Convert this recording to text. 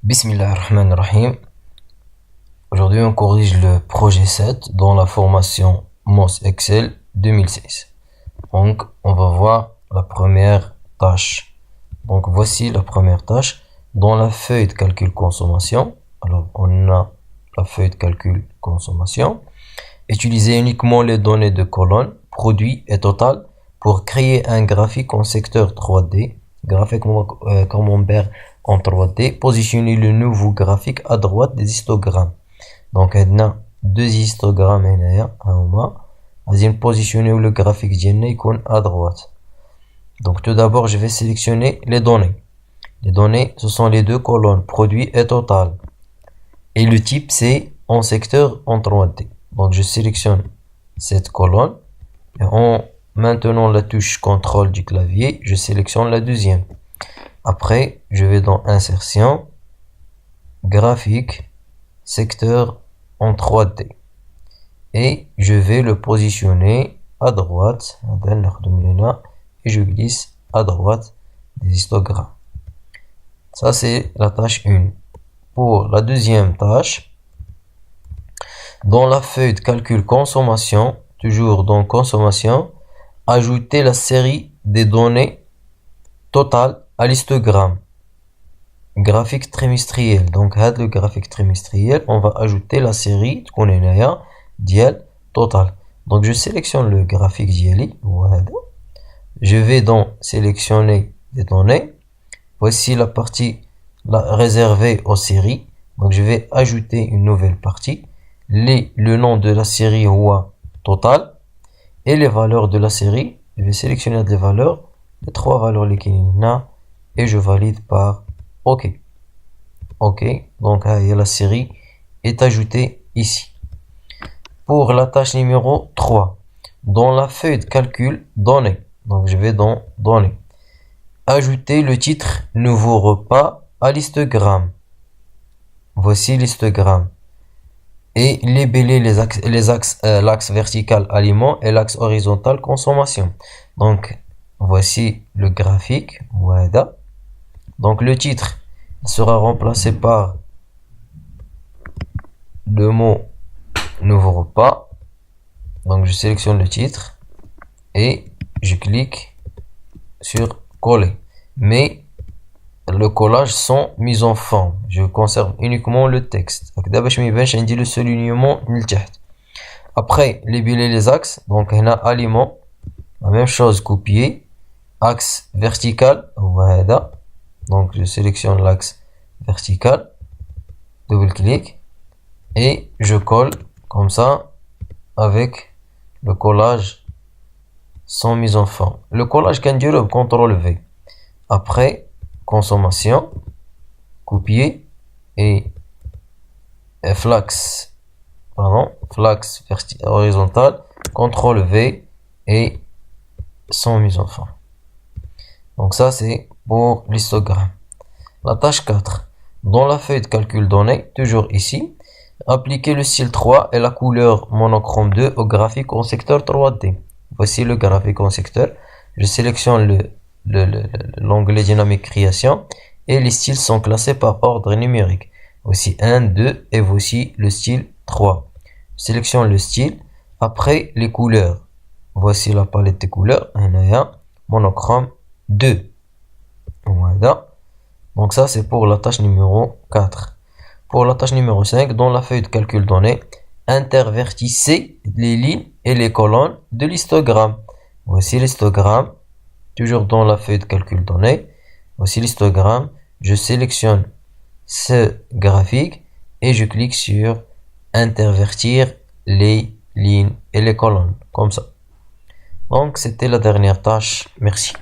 Bismillahirrahmanirrahim. Aujourd'hui, on corrige le projet 7 dans la formation MOS Excel 2016. Donc, on va voir la première tâche. Donc, voici la première tâche. Dans la feuille de calcul consommation, alors on a la feuille de calcul consommation. Utilisez uniquement les données de colonne, produit et total pour créer un graphique en secteur 3D, graphique camembert en 3D. Positionnez le nouveau graphique à droite des histogrammes. Donc, on a deux histogrammes en positionner le graphique à droite. Donc, tout d'abord, je vais sélectionner les données. Les données, ce sont les deux colonnes, produit et total. Et le type, c'est en secteur en 3D. Donc, je sélectionne cette colonne. Et en maintenant la touche contrôle du clavier, je sélectionne la deuxième. Après, je vais dans insertion, graphique, secteur en 3D. Et je vais le positionner à droite. Et je glisse à droite des histogrammes. Ça, c'est la tâche 1. Pour la deuxième tâche, dans la feuille de calcul consommation, toujours dans consommation, ajouter la série des données totales à l'histogramme. Graphique trimestriel. Donc, le graphique trimestriel, on va ajouter la série dial total. Donc, je sélectionne le graphique diali. Je vais dans sélectionner des données. Voici la partie réservée aux séries. Donc, je vais ajouter une nouvelle partie. Le nom de la série total et les valeurs de la série. Je vais sélectionner les valeurs, les trois valeurs et je valide par OK. OK, donc la série est ajoutée ici. Pour la tâche numéro 3, dans la feuille de calcul données, donc je vais dans données, ajouter le titre nouveau repas à l'histogramme. Voici l'histogramme. Et labeller l'axe vertical aliment et l'axe horizontal consommation. Donc, voici le graphique. Voilà. Donc, le titre sera remplacé par le mot nouveau repas. Donc, je sélectionne le titre et je clique sur coller. Mais le collage sans mise en forme. Je conserve uniquement le texte. Le soulignement. Après, labeller les axes. Donc, on a aliment. La même chose, copier. Axe vertical. Voilà. Donc, je sélectionne l'axe vertical. Double-clic. Et je colle comme ça avec le collage sans mise en forme. Le collage can dire CTRL V. Après, consommation, copier et flax horizontal, CTRL V et sans mise en forme. Donc ça c'est pour l'histogramme. La tâche 4. Dans la feuille de calcul données, toujours ici, appliquer le style 3 et la couleur monochrome 2 au graphique en secteur 3D. Voici le graphique en secteur. Je sélectionne l'onglet dynamique création et les styles sont classés par ordre numérique. Voici 1, 2 et voici le style 3. Je sélectionne le style. Après les couleurs. Voici la palette des couleurs. Monochrome 2. Voilà. Donc ça c'est pour la tâche numéro 4. Pour la tâche numéro 5, dans la feuille de calcul données, intervertissez les lignes et les colonnes de l'histogramme. Voici l'histogramme, toujours dans la feuille de calcul données. Voici l'histogramme. Je sélectionne ce graphique et je clique sur intervertir les lignes et les colonnes, comme ça. Donc, c'était la dernière tâche. Merci.